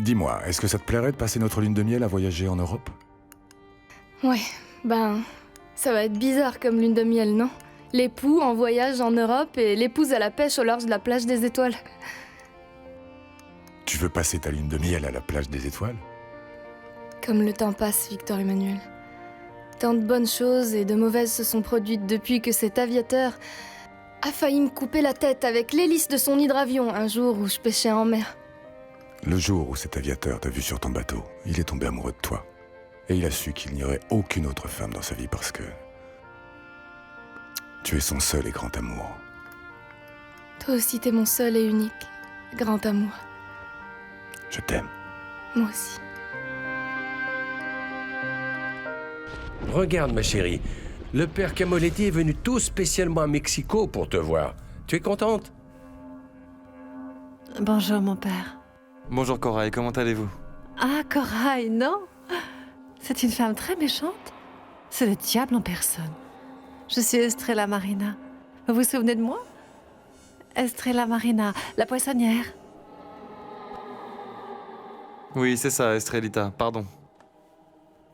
Dis-moi, est-ce que ça te plairait de passer notre lune de miel à voyager en Europe? Ouais, ça va être bizarre comme lune de miel, non? L'époux en voyage en Europe et l'épouse à la pêche au large de la plage des Étoiles. Tu veux passer ta lune de miel à la plage des Étoiles? Comme le temps passe, Victor Emmanuel. Tant de bonnes choses et de mauvaises se sont produites depuis que cet aviateur a failli me couper la tête avec l'hélice de son hydravion un jour où je pêchais en mer. Le jour où cet aviateur t'a vu sur ton bateau, il est tombé amoureux de toi. Et il a su qu'il n'y aurait aucune autre femme dans sa vie parce que... tu es son seul et grand amour. Toi aussi t'es mon seul et unique grand amour. Je t'aime. Moi aussi. Regarde, ma chérie, le père Camoletti est venu tout spécialement à Mexico pour te voir. Tu es contente? Bonjour, mon père. Bonjour Corail, comment allez-vous? Ah, Corail, non? C'est une femme très méchante. C'est le diable en personne. Je suis Estrella Marina. Vous vous souvenez de moi? Estrella Marina, la poissonnière. Oui, c'est ça, Estrellita, pardon.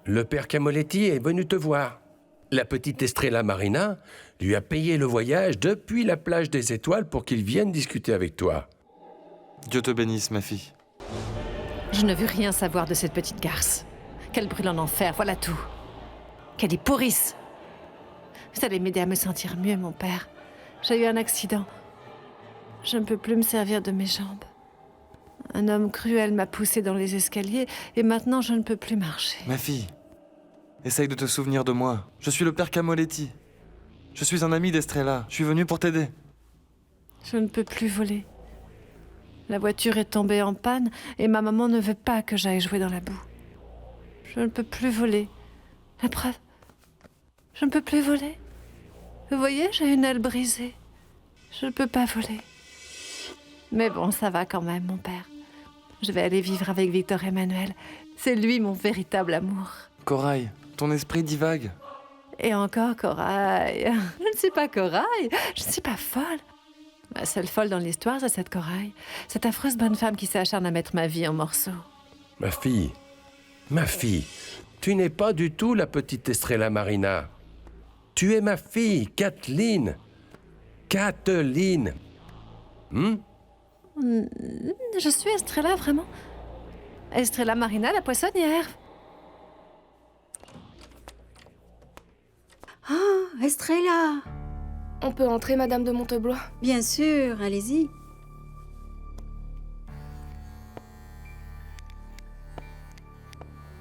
Le père Camoletti est venu te voir. La petite Estrella Marina lui a payé le voyage depuis la plage des Étoiles pour qu'il vienne discuter avec toi. Dieu te bénisse, ma fille. Je ne veux rien savoir de cette petite garce. Qu'elle brûle en enfer, voilà tout. Qu'elle y pourrisse. Vous allez m'aider à me sentir mieux, mon père. J'ai eu un accident. Je ne peux plus me servir de mes jambes. Un homme cruel m'a poussé dans les escaliers et maintenant je ne peux plus marcher. Ma fille, essaye de te souvenir de moi. Je suis le père Camoletti. Je suis un ami d'Estrella. Je suis venu pour t'aider. Je ne peux plus voler. La voiture est tombée en panne et ma maman ne veut pas que j'aille jouer dans la boue. Je ne peux plus voler. La preuve, je ne peux plus voler. Vous voyez, j'ai une aile brisée. Je ne peux pas voler. Mais bon, ça va quand même, mon père. Je vais aller vivre avec Victor Emmanuel. C'est lui mon véritable amour. Corail, ton esprit divague. Et encore, Corail. Je ne suis pas Corail. Je ne suis pas folle. Ma seule folle dans l'histoire, c'est cette Corail. Cette affreuse bonne femme qui s'acharne à mettre ma vie en morceaux. Ma fille, tu n'es pas du tout la petite Estrella Marina. Tu es ma fille, Kathleen. Kathleen. Je suis Estrella, vraiment. Estrella Marina, la poissonnière. Ah, Estrella! On peut entrer, Madame de Monteblois? Bien sûr, allez-y.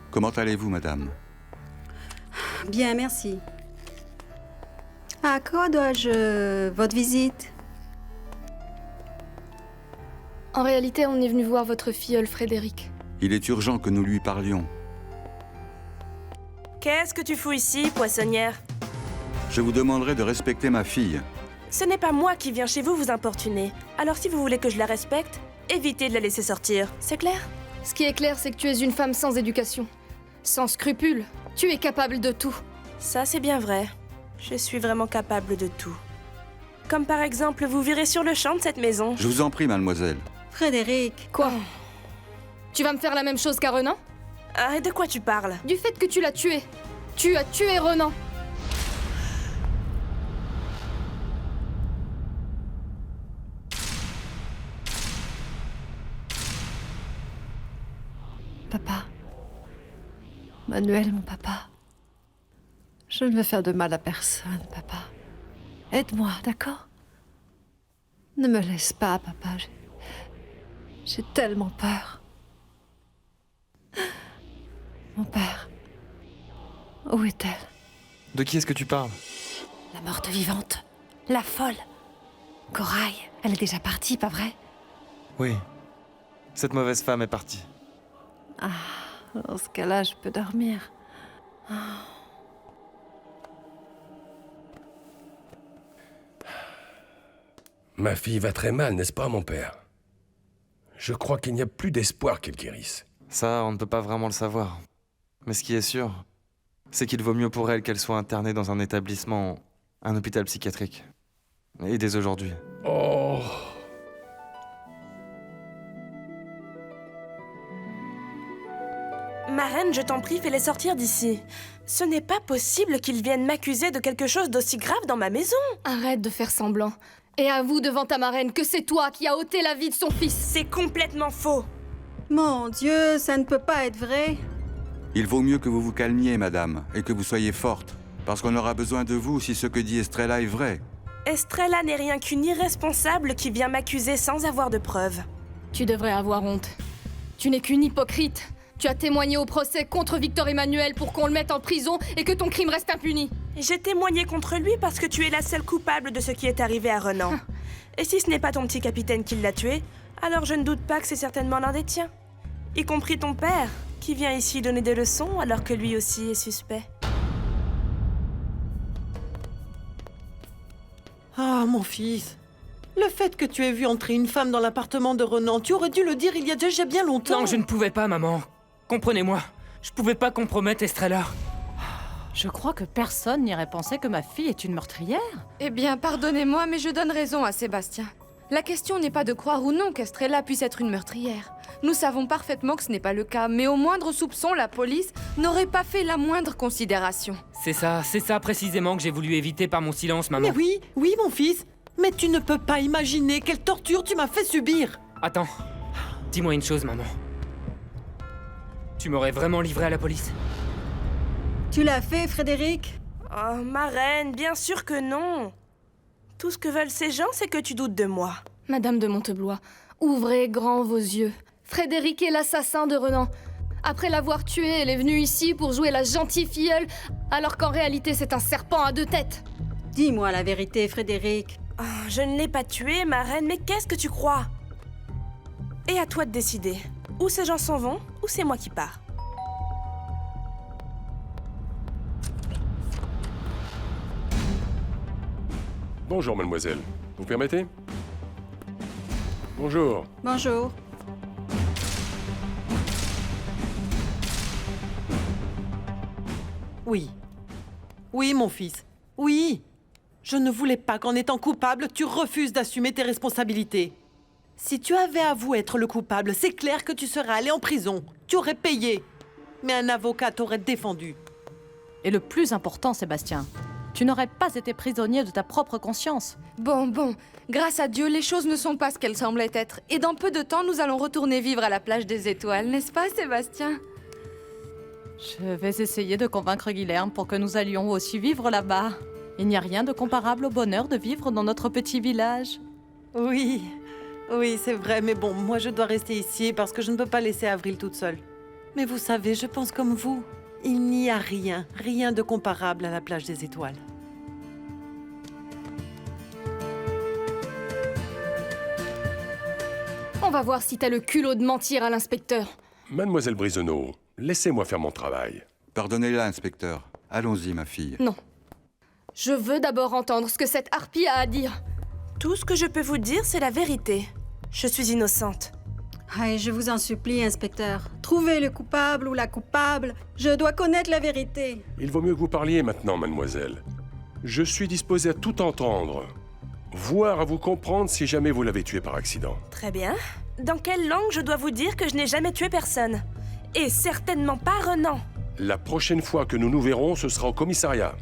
Comment allez-vous, madame? Bien, merci. À quoi dois-je votre visite? En réalité, on est venu voir votre filleul Frédéric. Il est urgent que nous lui parlions. Qu'est-ce que tu fous ici, poissonnière? Je vous demanderai de respecter ma fille. Ce n'est pas moi qui viens chez vous vous importuner. Alors si vous voulez que je la respecte, évitez de la laisser sortir. C'est clair? Ce qui est clair, c'est que tu es une femme sans éducation. Sans scrupules. Tu es capable de tout. Ça, c'est bien vrai. Je suis vraiment capable de tout. Comme par exemple, vous virez sur le champ de cette maison. Je vous en prie, mademoiselle. Frédéric. Quoi? Tu vas me faire la même chose qu'à Renan? Ah, et de quoi tu parles? Du fait que tu l'as tué. Tu as tué Renan. Papa. Manuel, mon papa. Je ne veux faire de mal à personne, papa. Aide-moi, d'accord? Ne me laisse pas, papa. J'ai tellement peur. Mon père. Où est-elle? De qui est-ce que tu parles? La morte vivante. La folle. Corail, elle est déjà partie, pas vrai? Oui. Cette mauvaise femme est partie. Dans ce cas-là, je peux dormir. Ma fille va très mal, n'est-ce pas, mon père? Je crois qu'il n'y a plus d'espoir qu'elle guérisse. Ça, on ne peut pas vraiment le savoir. Mais ce qui est sûr, c'est qu'il vaut mieux pour elle qu'elle soit internée dans un établissement, un hôpital psychiatrique. Et dès aujourd'hui. Oh! reine, je t'en prie, fais-les sortir d'ici. Ce n'est pas possible qu'ils viennent m'accuser de quelque chose d'aussi grave dans ma maison. Arrête de faire semblant. Et avoue devant ta marraine que c'est toi qui as ôté la vie de son fils. C'est complètement faux. Mon Dieu, ça ne peut pas être vrai. Il vaut mieux que vous vous calmiez, madame, et que vous soyez forte. Parce qu'on aura besoin de vous si ce que dit Estrella est vrai. Estrella n'est rien qu'une irresponsable qui vient m'accuser sans avoir de preuves. Tu devrais avoir honte. Tu n'es qu'une hypocrite. Tu as témoigné au procès contre Victor Emmanuel pour qu'on le mette en prison et que ton crime reste impuni. J'ai témoigné contre lui parce que tu es la seule coupable de ce qui est arrivé à Renan. Et si ce n'est pas ton petit capitaine qui l'a tué, alors je ne doute pas que c'est certainement l'un des tiens. Y compris ton père, qui vient ici donner des leçons alors que lui aussi est suspect. Ah, mon fils. Le fait que tu aies vu entrer une femme dans l'appartement de Renan, tu aurais dû le dire il y a déjà bien longtemps. Non, je ne pouvais pas, maman. Comprenez-moi. Je pouvais pas compromettre Estrella. Je crois que personne n'irait penser que ma fille est une meurtrière. Eh bien, pardonnez-moi, mais je donne raison à Sébastien. La question n'est pas de croire ou non qu'Estrella puisse être une meurtrière. Nous savons parfaitement que ce n'est pas le cas, mais au moindre soupçon, la police n'aurait pas fait la moindre considération. C'est ça précisément que j'ai voulu éviter par mon silence, maman. Mais oui, mon fils. Mais tu ne peux pas imaginer quelle torture tu m'as fait subir. Attends. Dis-moi une chose, maman. Tu m'aurais vraiment livré à la police? Tu l'as fait, Frédéric? Oh, ma reine, bien sûr que non. Tout ce que veulent ces gens, c'est que tu doutes de moi. Madame de Monteblois, ouvrez grand vos yeux. Frédéric est l'assassin de Renan. Après l'avoir tué, elle est venue ici pour jouer la gentille filleule, alors qu'en réalité c'est un serpent à deux têtes. Dis-moi la vérité, Frédéric. Oh, je ne l'ai pas tué, ma reine, mais qu'est-ce que tu crois? Et à toi de décider. Ou ces gens s'en vont, ou c'est moi qui pars. Bonjour, mademoiselle. Vous permettez? Bonjour. Bonjour. Oui, mon fils. Oui. Je ne voulais pas qu'en étant coupable, tu refuses d'assumer tes responsabilités. Si tu avais avoué être le coupable, c'est clair que tu serais allé en prison. Tu aurais payé. Mais un avocat t'aurait défendu. Et le plus important, Sébastien, tu n'aurais pas été prisonnier de ta propre conscience. Bon, grâce à Dieu, les choses ne sont pas ce qu'elles semblaient être. Et dans peu de temps, nous allons retourner vivre à la plage des étoiles, n'est-ce pas, Sébastien? Je vais essayer de convaincre Guilherme pour que nous allions aussi vivre là-bas. Il n'y a rien de comparable au bonheur de vivre dans notre petit village. Oui, c'est vrai, mais bon, moi je dois rester ici parce que je ne peux pas laisser Avril toute seule. Mais vous savez, je pense comme vous. Il n'y a rien de comparable à la plage des étoiles. On va voir si t'as le culot de mentir à l'inspecteur. Mademoiselle Brisonneau, laissez-moi faire mon travail. Pardonnez-la, inspecteur. Allons-y, ma fille. Non. Je veux d'abord entendre ce que cette harpie a à dire. Tout ce que je peux vous dire, c'est la vérité. Je suis innocente. Aïe, je vous en supplie, inspecteur. Trouvez le coupable ou la coupable. Je dois connaître la vérité. Il vaut mieux que vous parliez maintenant, mademoiselle. Je suis disposé à tout entendre, voire à vous comprendre si jamais vous l'avez tué par accident. Très bien. Dans quelle langue je dois vous dire que je n'ai jamais tué personne? Et certainement pas Renan. La prochaine fois que nous nous verrons, ce sera au commissariat.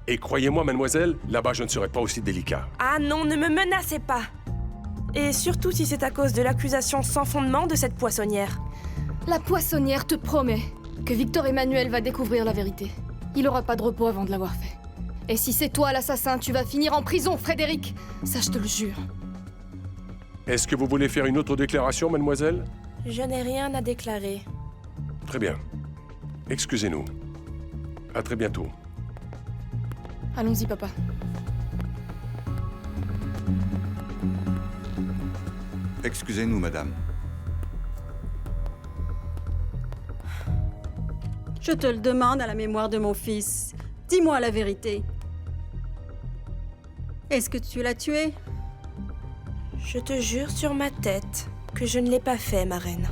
Et croyez-moi, mademoiselle, là-bas, je ne serai pas aussi délicat. Ah non, ne me menacez pas. Et surtout si c'est à cause de l'accusation sans fondement de cette poissonnière. La poissonnière te promet que Victor Emmanuel va découvrir la vérité. Il aura pas de repos avant de l'avoir fait. Et si c'est toi l'assassin, tu vas finir en prison, Frédéric. Ça, je te le jure. Est-ce que vous voulez faire une autre déclaration, mademoiselle? Je n'ai rien à déclarer. Très bien. Excusez-nous. À très bientôt. Allons-y, papa. Excusez-nous, madame. Je te le demande à la mémoire de mon fils. Dis-moi la vérité. Est-ce que tu l'as tué? Je te jure sur ma tête que je ne l'ai pas fait, ma reine.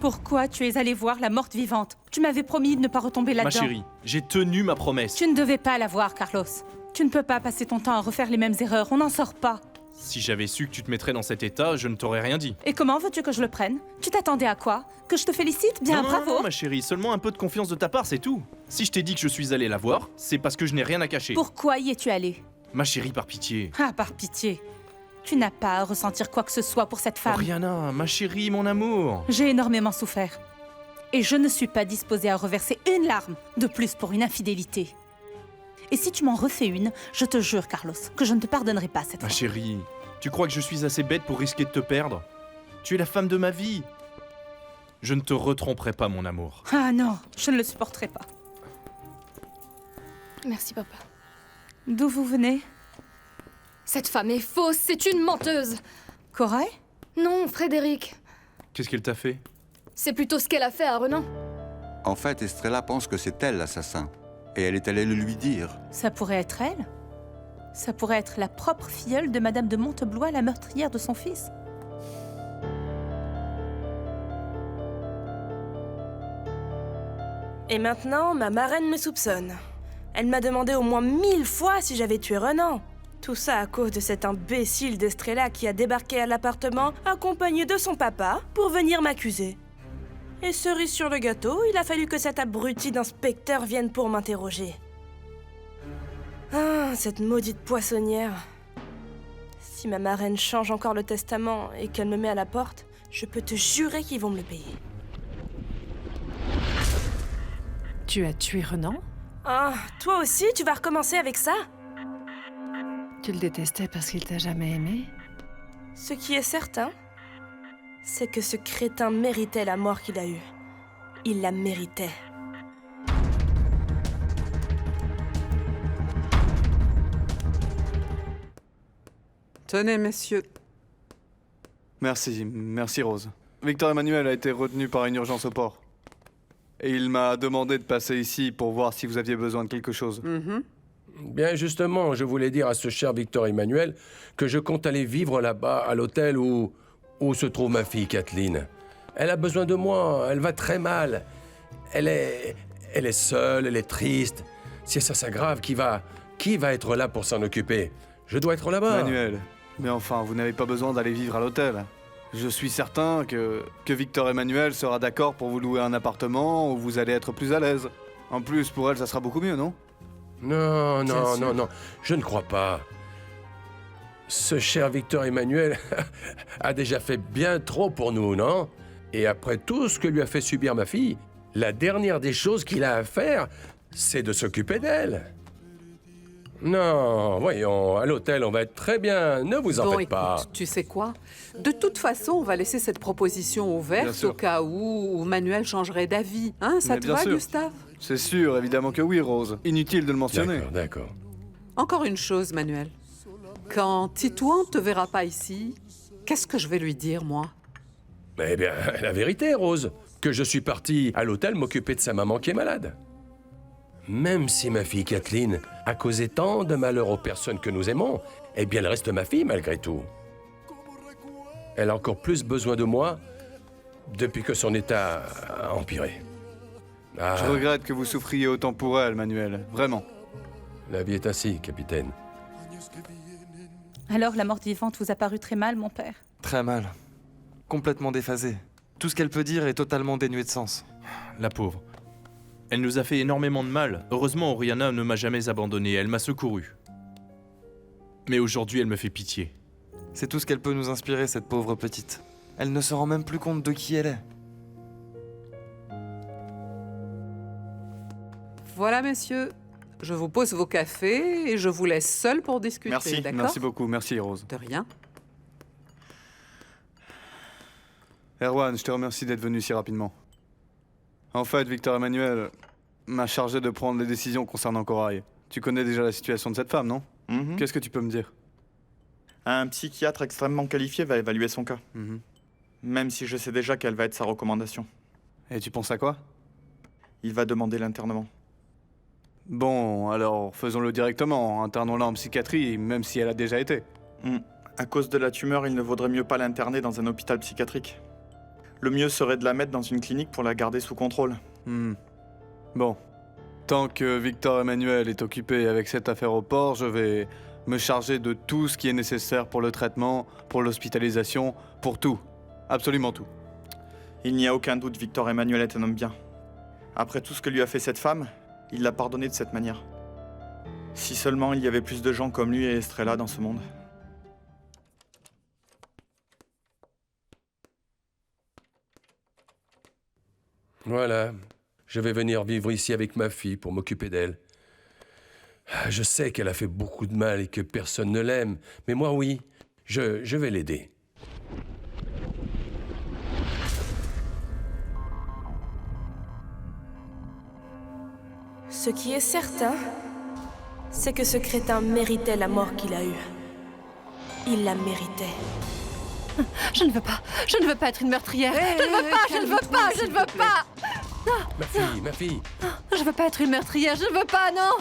Pourquoi tu es allée voir la morte vivante? Tu m'avais promis de ne pas retomber là-dedans. Ma chérie, j'ai tenu ma promesse. Tu ne devais pas la voir, Carlos. Tu ne peux pas passer ton temps à refaire les mêmes erreurs, on n'en sort pas. Si j'avais su que tu te mettrais dans cet état, je ne t'aurais rien dit. Et comment veux-tu que je le prenne? Tu t'attendais à quoi? Que je te félicite? Bien, non, bravo! Non, ma chérie, seulement un peu de confiance de ta part, c'est tout. Si je t'ai dit que je suis allé la voir, c'est parce que je n'ai rien à cacher. Pourquoi y es-tu allé? Ma chérie, par pitié. Ah, par pitié. Tu n'as pas à ressentir quoi que ce soit pour cette femme. Oriana, ma chérie, mon amour. J'ai énormément souffert. Et je ne suis pas disposée à reverser une larme de plus pour une infidélité. Et si tu m'en refais une, je te jure, Carlos, que je ne te pardonnerai pas cette fois. Ma chérie, tu crois que je suis assez bête pour risquer de te perdre? Tu es la femme de ma vie. Je ne te retromperai pas, mon amour. Ah non, je ne le supporterai pas. Merci, papa. D'où vous venez? Cette femme est fausse, c'est une menteuse. Corail? Non, Frédéric. Qu'est-ce qu'elle t'a fait? C'est plutôt ce qu'elle a fait à Renan. En fait, Estrella pense que c'est elle l'assassin. Et elle est allée le lui dire. Ça pourrait être elle? Ça pourrait être la propre filleule de Madame de Monteblois, la meurtrière de son fils? Et maintenant, ma marraine me soupçonne. Elle m'a demandé au moins 1000 fois si j'avais tué Renan. Tout ça à cause de cet imbécile d'Estrella qui a débarqué à l'appartement accompagné de son papa pour venir m'accuser. Et cerise sur le gâteau, il a fallu que cet abruti d'inspecteur vienne pour m'interroger. Ah, cette maudite poissonnière. Si ma marraine change encore le testament et qu'elle me met à la porte, je peux te jurer qu'ils vont me le payer. Tu as tué Renan? Ah, toi aussi, tu vas recommencer avec ça? Tu le détestais parce qu'il t'a jamais aimé? Ce qui est certain, c'est que ce crétin méritait la mort qu'il a eue. Il la méritait. Tenez, messieurs. Merci Rose. Victor Emmanuel a été retenu par une urgence au port. Et il m'a demandé de passer ici pour voir si vous aviez besoin de quelque chose. Bien justement, je voulais dire à ce cher Victor Emmanuel que je compte aller vivre là-bas, à l'hôtel où se trouve ma fille Kathleen. Elle a besoin de moi, elle va très mal. Elle est seule, elle est triste. Si ça s'aggrave, qui va être là pour s'en occuper? Je dois être là-bas. Emmanuel, mais enfin, vous n'avez pas besoin d'aller vivre à l'hôtel. Je suis certain que Victor Emmanuel sera d'accord pour vous louer un appartement où vous allez être plus à l'aise. En plus, pour elle, ça sera beaucoup mieux, non? Non, je ne crois pas. Ce cher Victor Emmanuel a déjà fait bien trop pour nous, non? Et après tout ce que lui a fait subir ma fille, la dernière des choses qu'il a à faire, c'est de s'occuper d'elle. Non, voyons, à l'hôtel, on va être très bien, ne vous en faites pas. Tu sais quoi? De toute façon, on va laisser cette proposition ouverte au cas où Manuel changerait d'avis. Hein, ça te va, Gustave? C'est sûr, évidemment que oui, Rose. Inutile de le mentionner. D'accord. Encore une chose, Manuel. Quand Titouan te verra pas ici, qu'est-ce que je vais lui dire, moi? Eh bien, la vérité, Rose, que je suis parti à l'hôtel m'occuper de sa maman qui est malade. Même si ma fille Kathleen a causé tant de malheur aux personnes que nous aimons, eh bien, elle reste ma fille malgré tout. Elle a encore plus besoin de moi depuis que son état a empiré. Ah. Je regrette que vous souffriez autant pour elle, Manuel. Vraiment. La vie est ainsi, capitaine. Alors, la morte vivante vous a paru très mal, mon père? Très mal. Complètement déphasée. Tout ce qu'elle peut dire est totalement dénué de sens. La pauvre. Elle nous a fait énormément de mal. Heureusement, Oriana ne m'a jamais abandonné, elle m'a secouru. Mais aujourd'hui, elle me fait pitié. C'est tout ce qu'elle peut nous inspirer, cette pauvre petite. Elle ne se rend même plus compte de qui elle est. Voilà, messieurs. Je vous pose vos cafés et je vous laisse seuls pour discuter, Merci, d'accord? merci beaucoup, merci Rose. De rien. Erwan, je te remercie d'être venu si rapidement. En fait, Victor Emmanuel m'a chargé de prendre les décisions concernant Corail. Tu connais déjà la situation de cette femme, non? Qu'est-ce que tu peux me dire? Un psychiatre extrêmement qualifié va évaluer son cas. Même si je sais déjà quelle va être sa recommandation. Et tu penses à quoi? Il va demander l'internement. Bon, alors faisons-le directement. Internons-la en psychiatrie, même si elle a déjà été. À cause de la tumeur, il ne vaudrait mieux pas l'interner dans un hôpital psychiatrique. Le mieux serait de la mettre dans une clinique pour la garder sous contrôle. Bon. Tant que Victor Emmanuel est occupé avec cette affaire au port, je vais me charger de tout ce qui est nécessaire pour le traitement, pour l'hospitalisation, pour tout. Absolument tout. Il n'y a aucun doute, Victor Emmanuel est un homme bien. Après tout ce que lui a fait cette femme, il l'a pardonné de cette manière. Si seulement il y avait plus de gens comme lui et Estrella dans ce monde. Voilà. Je vais venir vivre ici avec ma fille pour m'occuper d'elle. Je sais qu'elle a fait beaucoup de mal et que personne ne l'aime, mais moi, oui, je vais l'aider. Ce qui est certain, c'est que ce crétin méritait la mort qu'il a eue. Il la méritait. Je ne veux pas être une meurtrière. Je ne veux pas. Non. Ma fille. Non, je veux pas être une meurtrière, je ne veux pas, non.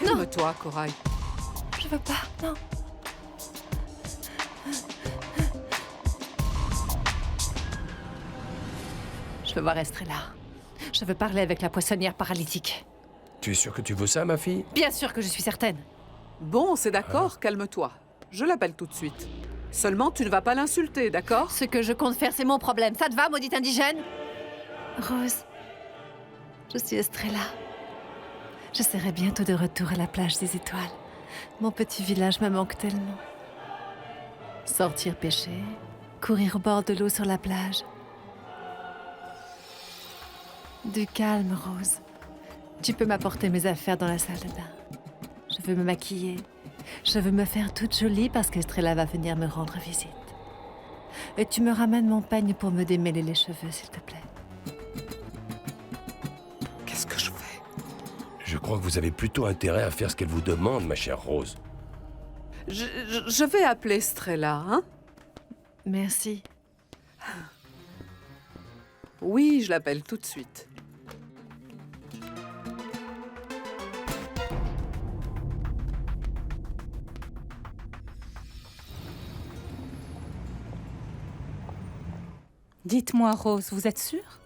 Calme-toi, Corail. Je veux pas, non. Je veux voir Estrella. Je veux parler avec la poissonnière paralytique. Tu es sûre que tu veux ça, ma fille? Bien sûr que je suis certaine. Bon, c'est d'accord, calme-toi. Je l'appelle tout de suite. Seulement, tu ne vas pas l'insulter, d'accord? Ce que je compte faire, c'est mon problème. Ça te va, maudite indigène? Rose, je suis Estrella. Je serai bientôt de retour à la plage des étoiles. Mon petit village me manque tellement. Sortir pêcher, courir au bord de l'eau sur la plage. Du calme, Rose. Tu peux m'apporter mes affaires dans la salle de bain. Je veux me maquiller. Je veux me faire toute jolie parce qu'Estrella va venir me rendre visite. Et tu me ramènes mon peigne pour me démêler les cheveux, s'il te plaît. Qu'est-ce que je fais? Je crois que vous avez plutôt intérêt à faire ce qu'elle vous demande, ma chère Rose. Je vais appeler Estrella, hein? Merci. Oui, je l'appelle tout de suite. Dites-moi, Rose, vous êtes sûre?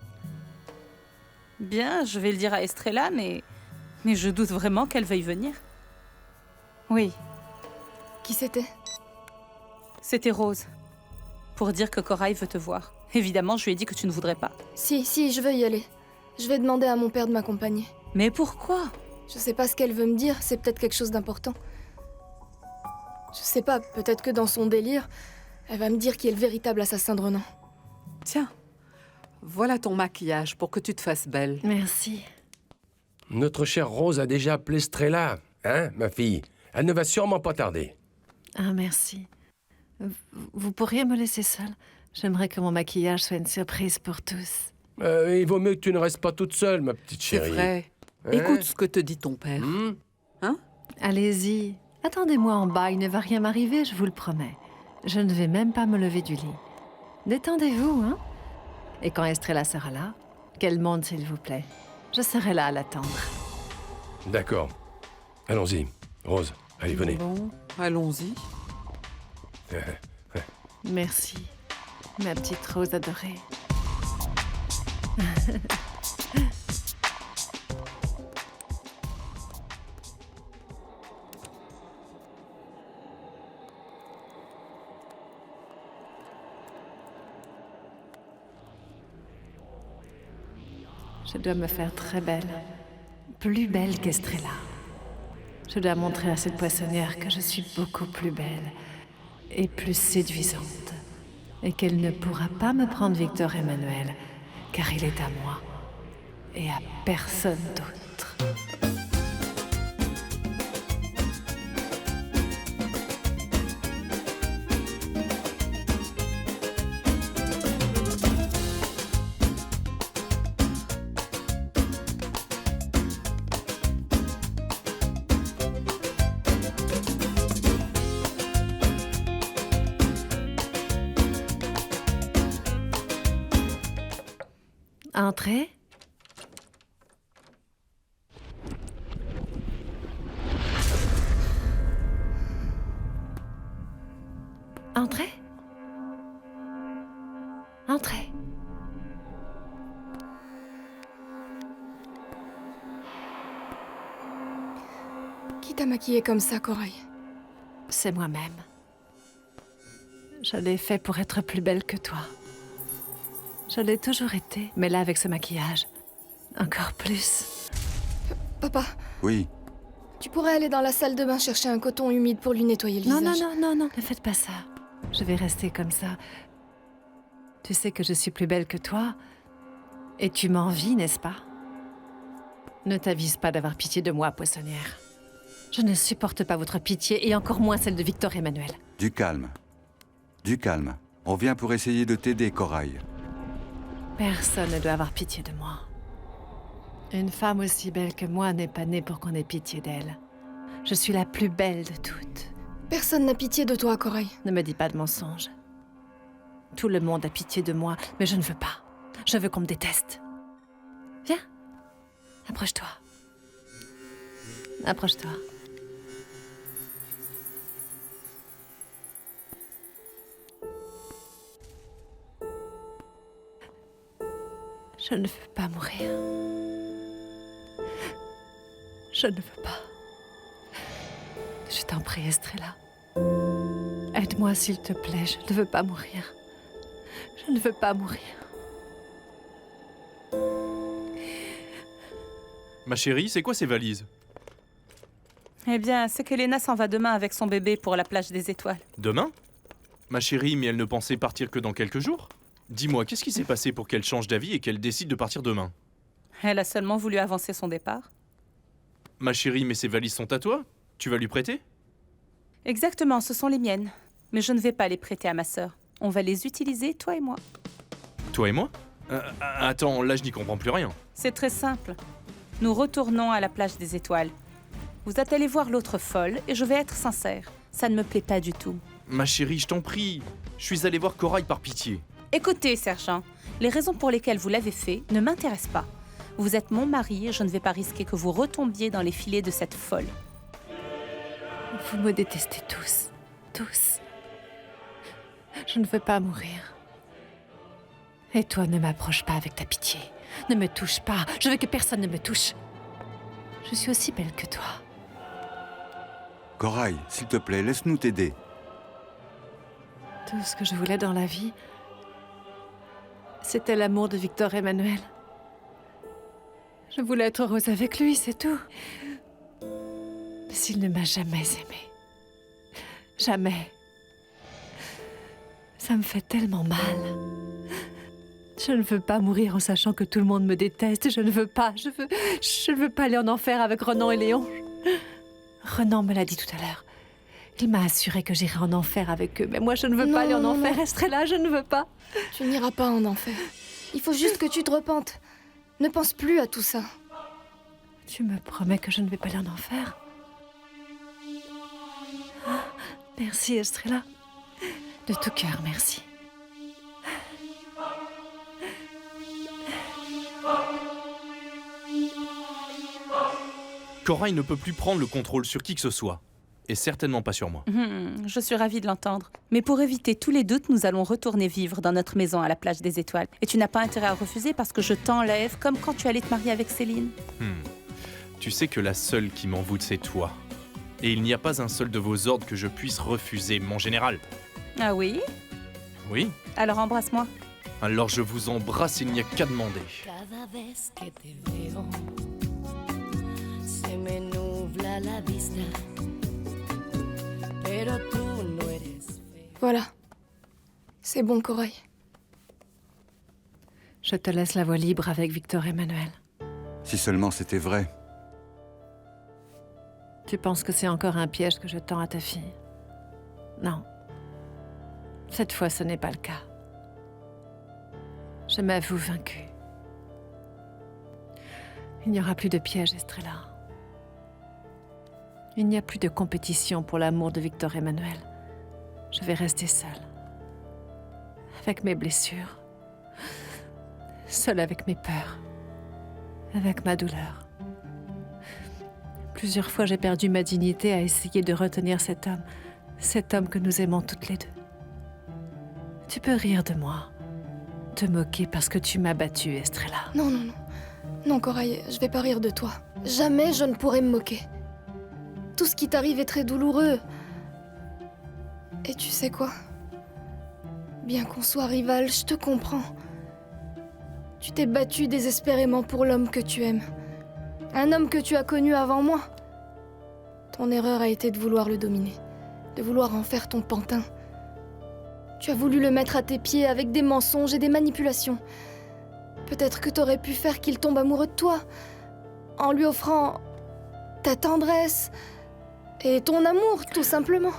Bien, je vais le dire à Estrella, mais je doute vraiment qu'elle veuille venir. Oui. Qui c'était? C'était Rose. Pour dire que Corail veut te voir. Évidemment, je lui ai dit que tu ne voudrais pas. Si, je veux y aller. Je vais demander à mon père de m'accompagner. Mais pourquoi? Je sais pas ce qu'elle veut me dire, c'est peut-être quelque chose d'important. Je sais pas, peut-être que dans son délire, elle va me dire qui est le véritable assassin de Renan. Tiens, voilà ton maquillage pour que tu te fasses belle. Merci. Notre chère Rose a déjà appelé Estrella, hein, ma fille? Elle ne va sûrement pas tarder. Ah, merci. Vous pourriez me laisser seule? J'aimerais que mon maquillage soit une surprise pour tous. Il vaut mieux que tu ne restes pas toute seule, ma petite C'est chérie. vrai. Hein? Écoute ce que te dit ton père. Hein? Allez-y. Attendez-moi en bas, il ne va rien m'arriver, je vous le promets. Je ne vais même pas me lever du lit. Détendez-vous, hein? Et quand Estrella sera là, qu'elle monte, s'il vous plaît. Je serai là à l'attendre. D'accord. Allons-y. Rose, allez, venez. Bon, allons-y. Merci, ma petite Rose adorée. Je dois me faire très belle, plus belle qu'Estrella. Je dois montrer à cette poissonnière que je suis beaucoup plus belle et plus séduisante, et qu'elle ne pourra pas me prendre Victor Emmanuel, car il est à moi et à personne d'autre. Entrez. Entrez. Entrez. Qui t'a maquillée comme ça, Corail? C'est moi-même. Je l'ai fait pour être plus belle que toi. Je l'ai toujours été, mais là, avec ce maquillage, encore plus. Papa, Oui, tu pourrais aller dans la salle de bain chercher un coton humide pour lui nettoyer le visage. Non, ne faites pas ça. Je vais rester comme ça. Tu sais que je suis plus belle que toi, et tu m'envies, n'est-ce pas? Ne t'avise pas d'avoir pitié de moi, poissonnière. Je ne supporte pas votre pitié, et encore moins celle de Victor Emmanuel. du calme. Du calme. On vient pour essayer de t'aider, Corail. Personne ne doit avoir pitié de moi. Une femme aussi belle que moi n'est pas née pour qu'on ait pitié d'elle. Je suis la plus belle de toutes. Personne n'a pitié de toi, Corail. Ne me dis pas de mensonges. Tout le monde a pitié de moi, mais je ne veux pas. Je veux qu'on me déteste. Viens, approche-toi. Approche-toi. Je ne veux pas mourir. Je ne veux pas. Je t'en prie, Estrella. Aide-moi, s'il te plaît. Je ne veux pas mourir. Je ne veux pas mourir. Ma chérie, c'est quoi ces valises? Eh bien, c'est qu'Elena s'en va demain avec son bébé pour la plage des étoiles. Demain? Ma chérie, mais elle ne pensait partir que dans quelques jours? Dis-moi, qu'est-ce qui s'est passé pour qu'elle change d'avis et qu'elle décide de partir demain? Elle a seulement voulu avancer son départ. Ma chérie, mais ces valises sont à toi? Tu vas lui prêter? Exactement, ce sont les miennes. Mais je ne vais pas les prêter à ma sœur. On va les utiliser, toi et moi. Toi et moi? Attends, là je n'y comprends plus rien. C'est très simple. Nous retournons à la plage des étoiles. Vous êtes allé voir l'autre folle et je vais être sincère. Ça ne me plaît pas du tout. Ma chérie, je t'en prie. Je suis allé voir Corail par pitié. Écoutez, sergent, les raisons pour lesquelles vous l'avez fait ne m'intéressent pas. Vous êtes mon mari et je ne vais pas risquer que vous retombiez dans les filets de cette folle. Vous me détestez tous. Tous. Je ne veux pas mourir. Et toi, ne m'approche pas avec ta pitié. Ne me touche pas. Je veux que personne ne me touche. Je suis aussi belle que toi. Corail, s'il te plaît, laisse-nous t'aider. Tout ce que je voulais dans la vie, c'était l'amour de Victor Emmanuel. Je voulais être heureuse avec lui, c'est tout. Mais s'il ne m'a jamais aimée, jamais, ça me fait tellement mal. Je ne veux pas mourir en sachant que tout le monde me déteste. Je ne veux pas. Je ne veux pas aller en enfer avec Renan et Léon. Renan me l'a dit tout à l'heure. Il m'a assuré que j'irais en enfer avec eux. Mais moi, je ne veux pas aller en enfer. Estrella, je ne veux pas. Tu n'iras pas en enfer. Il faut juste que tu te repentes. Ne pense plus à tout ça. Tu me promets que je ne vais pas aller en enfer? Ah, merci, Estrella. De tout cœur, merci. Corail ne peut plus prendre le contrôle sur qui que ce soit. Et certainement pas sur moi. Je suis ravie de l'entendre. Mais pour éviter tous les doutes, nous allons retourner vivre dans notre maison à la plage des étoiles. Et tu n'as pas intérêt à refuser parce que je t'enlève comme quand tu allais te marier avec Céline. Tu sais que la seule qui m'envoûte, c'est toi. Et il n'y a pas un seul de vos ordres que je puisse refuser, mon général. Ah oui? Oui. Alors embrasse-moi. Alors je vous embrasse, il n'y a qu'à demander. Voilà. C'est bon, Corail. Je te laisse la voie libre avec Victor Emmanuel. Si seulement c'était vrai. Tu penses que c'est encore un piège que je tends à ta fille? Non. Cette fois, ce n'est pas le cas. Je m'avoue vaincue. Il n'y aura plus de piège, Estrella. Il n'y a plus de compétition pour l'amour de Victor Emmanuel. Je vais rester seule. Avec mes blessures. Seule avec mes peurs. Avec ma douleur. Plusieurs fois, j'ai perdu ma dignité à essayer de retenir cet homme que nous aimons toutes les deux. Tu peux rire de moi, te moquer parce que tu m'as battue, Estrella. Non, non, non. Non, Corail, je vais pas rire de toi. Jamais je ne pourrai me moquer. Tout ce qui t'arrive est très douloureux. Et tu sais quoi? Bien qu'on soit rivales, je te comprends. Tu t'es battu désespérément pour l'homme que tu aimes. Un homme que tu as connu avant moi. Ton erreur a été de vouloir le dominer, de vouloir en faire ton pantin. Tu as voulu le mettre à tes pieds avec des mensonges et des manipulations. Peut-être que t'aurais pu faire qu'il tombe amoureux de toi, en lui offrant ta tendresse et ton amour, tout simplement.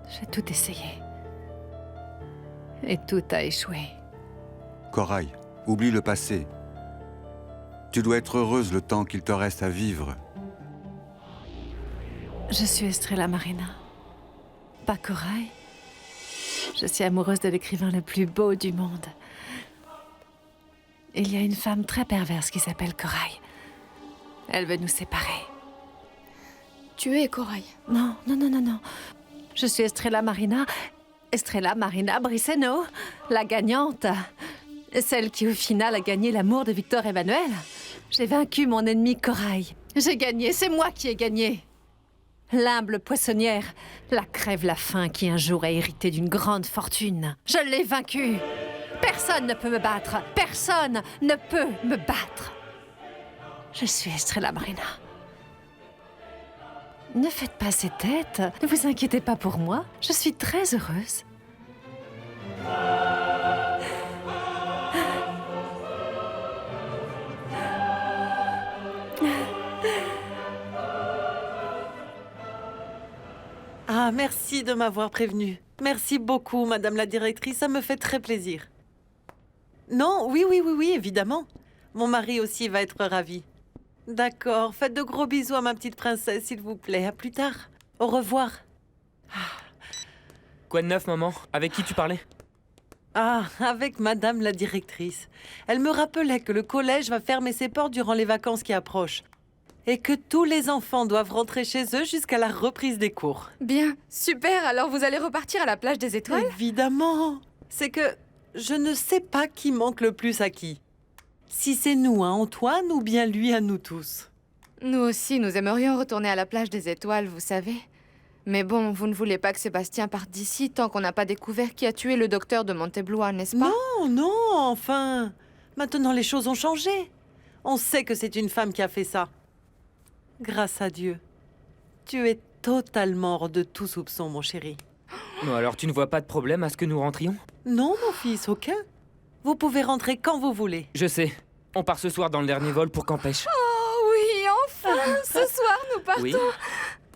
J'ai tout essayé. Et tout a échoué. Corail, oublie le passé. Tu dois être heureuse le temps qu'il te reste à vivre. Je suis Estrella Marina. Pas Corail. Je suis amoureuse de l'écrivain le plus beau du monde. Il y a une femme très perverse qui s'appelle Corail. Elle veut nous séparer. Tu es Corail. Non. Je suis Estrella Marina Brisseno, la gagnante. Celle qui, au final, a gagné l'amour de Victor Emmanuel. J'ai vaincu mon ennemi Corail. J'ai gagné, c'est moi qui ai gagné. L'humble poissonnière, la crève-la-faim qui un jour a hérité d'une grande fortune. Je l'ai vaincue. Personne ne peut me battre. Personne ne peut me battre. Je suis Estrella Marina. Ne faites pas ces têtes. Ne vous inquiétez pas pour moi. Je suis très heureuse. Ah, merci de m'avoir prévenue. Merci beaucoup, Madame la directrice, ça me fait très plaisir. Non, oui, évidemment. Mon mari aussi va être ravi. D'accord, faites de gros bisous à ma petite princesse, s'il vous plaît. À plus tard. Au revoir. Quoi de neuf, maman? Avec qui tu parlais? Ah, avec Madame la directrice. Elle me rappelait que le collège va fermer ses portes durant les vacances qui approchent. Et que tous les enfants doivent rentrer chez eux jusqu'à la reprise des cours. Bien, super, alors vous allez repartir à la plage des étoiles? Évidemment. C'est que je ne sais pas qui manque le plus à qui. Si c'est nous à Antoine ou bien lui à nous tous. Nous aussi, nous aimerions retourner à la plage des étoiles, vous savez. Mais bon, vous ne voulez pas que Sébastien parte d'ici tant qu'on n'a pas découvert qui a tué le docteur de Monteblois, n'est-ce pas? Non, enfin. Maintenant, les choses ont changé. On sait que c'est une femme qui a fait ça. Grâce à Dieu. Tu es totalement hors de tout soupçon, mon chéri. Non, alors tu ne vois pas de problème à ce que nous rentrions? Non, mon fils, aucun. Vous pouvez rentrer quand vous voulez. Je sais. On part ce soir dans le dernier vol pour Campèche. Oh oui, enfin. Ce soir, nous partons.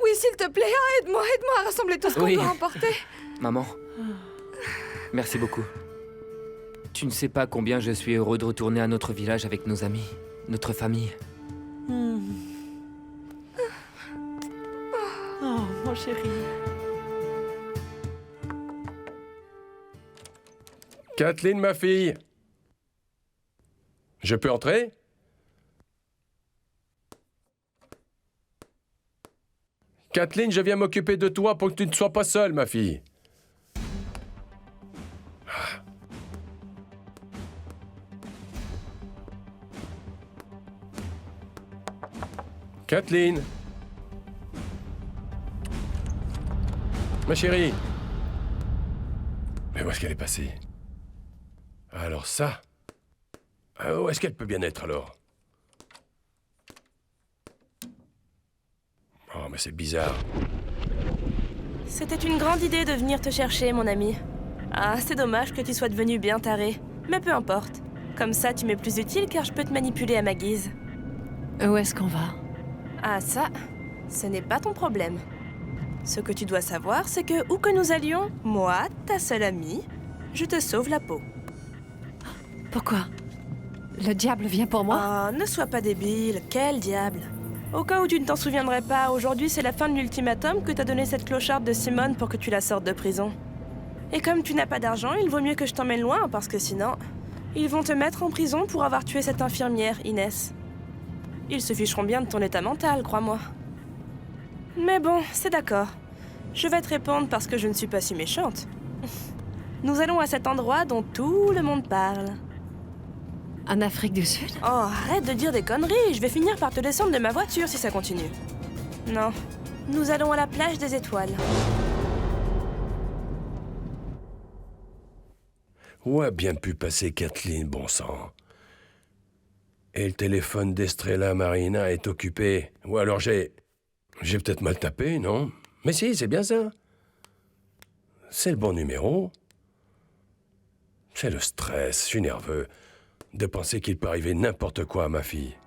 Oui, s'il te plaît, aide-moi à rassembler tout ce qu'on doit emporter. Maman, merci beaucoup. Tu ne sais pas combien je suis heureux de retourner à notre village avec nos amis, notre famille. Oh, mon chéri. Kathleen, ma fille. Je peux entrer? Kathleen, je viens m'occuper de toi pour que tu ne sois pas seule, ma fille. Kathleen. Ma chérie. Mais où est-ce qu'elle est passée? Alors ça... où est-ce qu'elle peut bien être, alors? Oh, mais c'est bizarre. C'était une grande idée de venir te chercher, mon ami. Ah, c'est dommage que tu sois devenu bien taré. Mais peu importe. Comme ça, tu m'es plus utile car je peux te manipuler à ma guise. Où est-ce qu'on va? Ah ça, ce n'est pas ton problème. Ce que tu dois savoir, c'est que où que nous allions, moi, ta seule amie, je te sauve la peau. Pourquoi? Le diable vient pour moi? Oh, ne sois pas débile, quel diable? Au cas où tu ne t'en souviendrais pas, aujourd'hui c'est la fin de l'ultimatum que t'a donné cette clocharde de Simone pour que tu la sortes de prison. Et comme tu n'as pas d'argent, il vaut mieux que je t'emmène loin, parce que sinon, ils vont te mettre en prison pour avoir tué cette infirmière, Inès. Ils se ficheront bien de ton état mental, crois-moi. Mais bon, c'est d'accord. Je vais te répondre parce que je ne suis pas si méchante. Nous allons à cet endroit dont tout le monde parle. En Afrique du Sud? Oh, arrête de dire des conneries. Je vais finir par te descendre de ma voiture si ça continue. Non, nous allons à la plage des étoiles. Où a bien pu passer Kathleen, bon sang? Et le téléphone d'Estrella Marina est occupé. Ou alors j'ai peut-être mal tapé, non? Mais si, c'est bien ça. C'est le bon numéro. C'est le stress, je suis nerveux de penser qu'il peut arriver n'importe quoi à ma fille.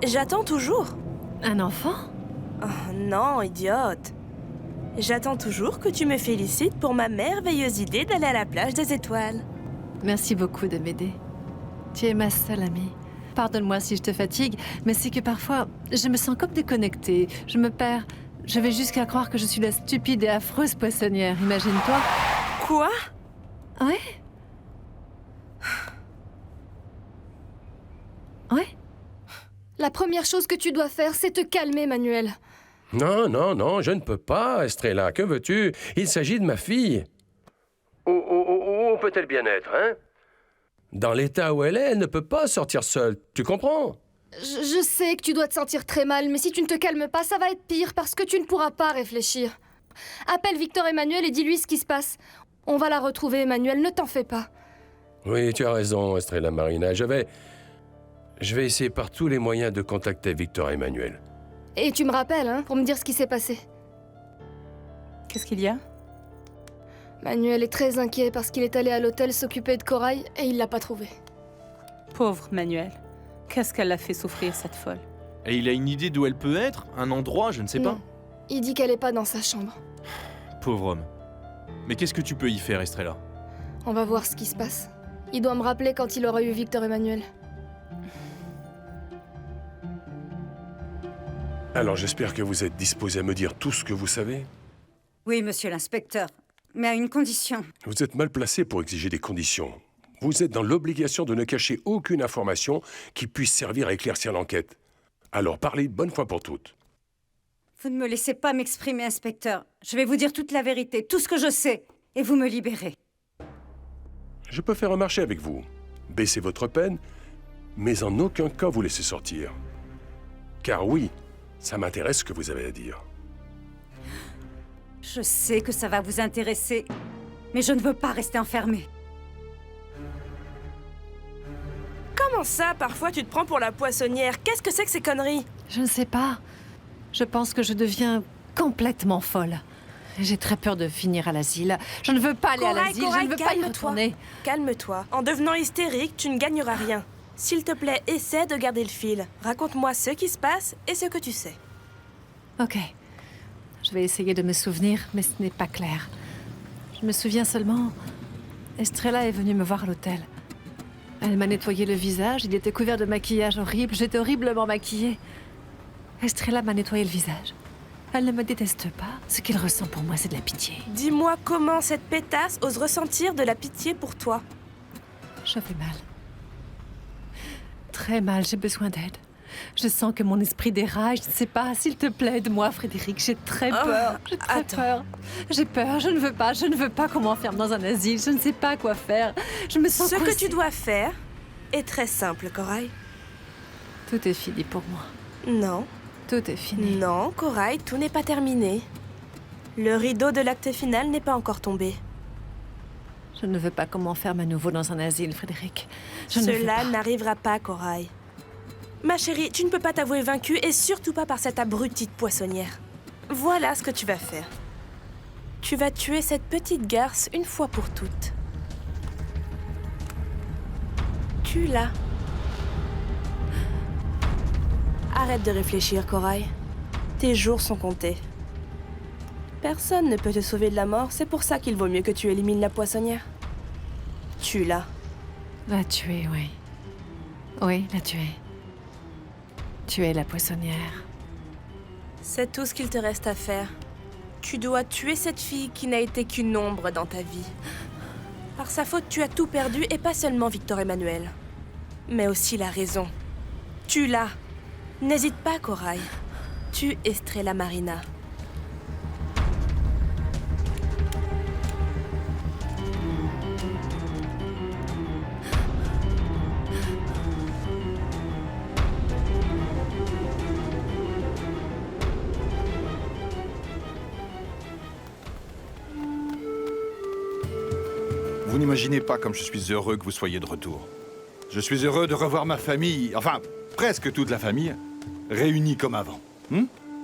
J'attends toujours. Un enfant? Oh non, idiote. J'attends toujours que tu me félicites pour ma merveilleuse idée d'aller à la plage des étoiles. Merci beaucoup de m'aider. Tu es ma seule amie. Pardonne-moi si je te fatigue, mais c'est que parfois, je me sens comme déconnectée. Je me perds. Je vais jusqu'à croire que je suis la stupide et affreuse poissonnière, imagine-toi. Quoi? Ouais. Ouais. La première chose que tu dois faire, c'est te calmer, Manuel. Non, non, non, je ne peux pas, Estrella. Que veux-tu? Il s'agit de ma fille. Où peut-elle bien être, hein? Dans l'état où elle ne peut pas sortir seule. Tu comprends? Je sais que tu dois te sentir très mal, mais si tu ne te calmes pas, ça va être pire parce que tu ne pourras pas réfléchir. Appelle Victor Emmanuel et dis-lui ce qui se passe. On va la retrouver, Emmanuel, ne t'en fais pas. Oui, tu as raison, Estrella Marina. Je vais essayer par tous les moyens de contacter Victor Emmanuel. Et tu me rappelles, hein, pour me dire ce qui s'est passé. Qu'est-ce qu'il y a? Manuel est très inquiet parce qu'il est allé à l'hôtel s'occuper de Corail et il l'a pas trouvée. Pauvre Manuel. Qu'est-ce qu'elle l'a fait souffrir, cette folle? Et il a une idée d'où elle peut être? Un endroit, je ne sais pas. Non. Il dit qu'elle est pas dans sa chambre. Pauvre homme. Mais qu'est-ce que tu peux y faire, Estrella? On va voir ce qui se passe. Il doit me rappeler quand il aura eu Victor Emmanuel. Alors j'espère que vous êtes disposé à me dire tout ce que vous savez. Oui, monsieur l'inspecteur, mais à une condition. Vous êtes mal placé pour exiger des conditions. Vous êtes dans l'obligation de ne cacher aucune information qui puisse servir à éclaircir l'enquête. Alors parlez une bonne fois pour toutes. Vous ne me laissez pas m'exprimer, inspecteur. Je vais vous dire toute la vérité, tout ce que je sais, et vous me libérez. Je peux faire un marché avec vous. Baissez votre peine, mais en aucun cas vous laissez sortir. Car oui, ça m'intéresse ce que vous avez à dire. Je sais que ça va vous intéresser, mais je ne veux pas rester enfermée. Comment ça, parfois tu te prends pour la poissonnière? Qu'est-ce que c'est que ces conneries? Je ne sais pas. Je pense que je deviens complètement folle. J'ai très peur de finir à l'asile. Je ne veux pas aller à l'asile, je ne veux pas y retourner. Calme-toi. En devenant hystérique, tu ne gagneras rien. S'il te plaît, essaie de garder le fil. Raconte-moi ce qui se passe et ce que tu sais. Ok. Je vais essayer de me souvenir, mais ce n'est pas clair. Je me souviens seulement... Estrella est venue me voir à l'hôtel. Elle m'a nettoyé le visage, il était couvert de maquillage horrible, j'étais horriblement maquillée. Estrella m'a nettoyé le visage. Elle ne me déteste pas, ce qu'elle ressent pour moi, c'est de la pitié. Dis-moi comment cette pétasse ose ressentir de la pitié pour toi. Je vais mal. Très mal, j'ai besoin d'aide. Je sens que mon esprit déraille, je ne sais pas, s'il te plaît, aide-moi, Frédéric, j'ai très peur, j'ai très peur. J'ai peur, je ne veux pas qu'on m'enferme dans un asile, je ne sais pas quoi faire. Je me sens Ce que tu dois faire est très simple, Corail. Tout est fini pour moi. Non. Tout est fini. Non, Corail, tout n'est pas terminé. Le rideau de l'acte final n'est pas encore tombé. Je ne veux pas qu'on m'enferme à nouveau dans un asile, Frédéric. Cela n'arrivera pas, Corail. Ma chérie, tu ne peux pas t'avouer vaincue et surtout pas par cette abrutie de poissonnière. Voilà ce que tu vas faire. Tu vas tuer cette petite garce une fois pour toutes. Tue-la. Arrête de réfléchir, Corail. Tes jours sont comptés. Personne ne peut te sauver de la mort, c'est pour ça qu'il vaut mieux que tu élimines la poissonnière. Tue-la. La tuer, oui. Oui, la tuer. Tuer la poissonnière. C'est tout ce qu'il te reste à faire. Tu dois tuer cette fille qui n'a été qu'une ombre dans ta vie. Par sa faute, tu as tout perdu, et pas seulement Victor Emmanuel, mais aussi la raison. Tue-la. N'hésite pas, Corail. Tue Estrella Marina. Vous n'imaginez pas comme je suis heureux que vous soyez de retour. Je suis heureux de revoir ma famille, enfin, presque toute la famille, réunie comme avant.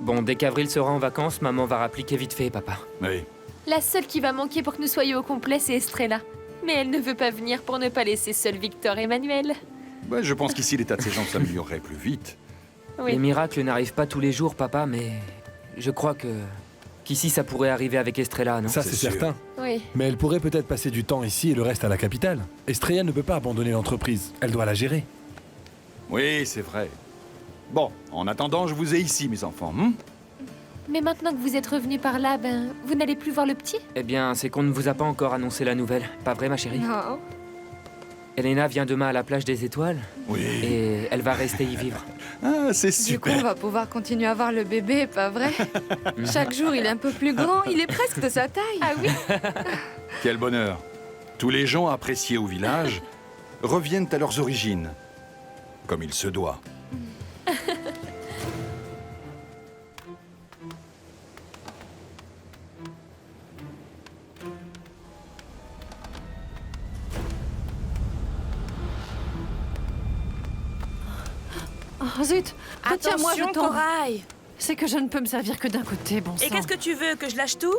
Bon, dès qu'Avril sera en vacances, maman va rappliquer vite fait, papa. Oui. La seule qui va manquer pour que nous soyons au complet, c'est Estrella. Mais elle ne veut pas venir pour ne pas laisser seul Victor Emmanuel. Ouais, je pense qu'ici, l'état de ces gens s'améliorerait plus vite. Oui. Les miracles n'arrivent pas tous les jours, papa, mais je crois qu'ici, ça pourrait arriver avec Estrella, non? Ça, c'est certain. Oui. Mais elle pourrait peut-être passer du temps ici et le reste à la capitale. Estrella ne peut pas abandonner l'entreprise. Elle doit la gérer. Oui, c'est vrai. Bon, en attendant, je vous ai ici, mes enfants. Mais maintenant que vous êtes revenus par là, vous n'allez plus voir le petit? Eh bien, c'est qu'on ne vous a pas encore annoncé la nouvelle. Pas vrai, ma chérie? Non. Elena vient demain à la plage des Étoiles. Oui. Et elle va rester y vivre. Ah, c'est Du coup, on va pouvoir continuer à voir le bébé, pas vrai? Chaque jour, il est un peu plus grand, il est presque de sa taille. Ah oui? Quel bonheur. Tous les gens appréciés au village reviennent à leurs origines, comme il se doit. Oh zut! Retiens-moi, je Attention, tombe. Corail! C'est que je ne peux me servir que d'un côté, bon sang. Et qu'est-ce que tu veux? Que je lâche tout?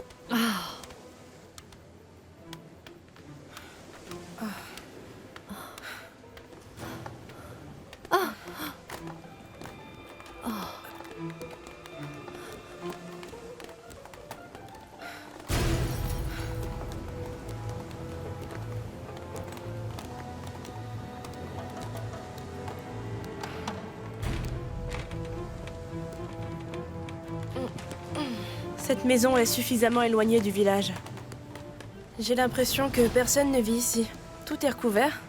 Cette maison est suffisamment éloignée du village. J'ai l'impression que personne ne vit ici. Tout est recouvert.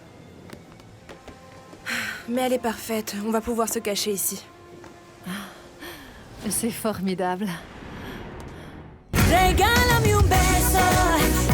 Mais elle est parfaite. On va pouvoir se cacher ici. C'est formidable. Regálame un beso.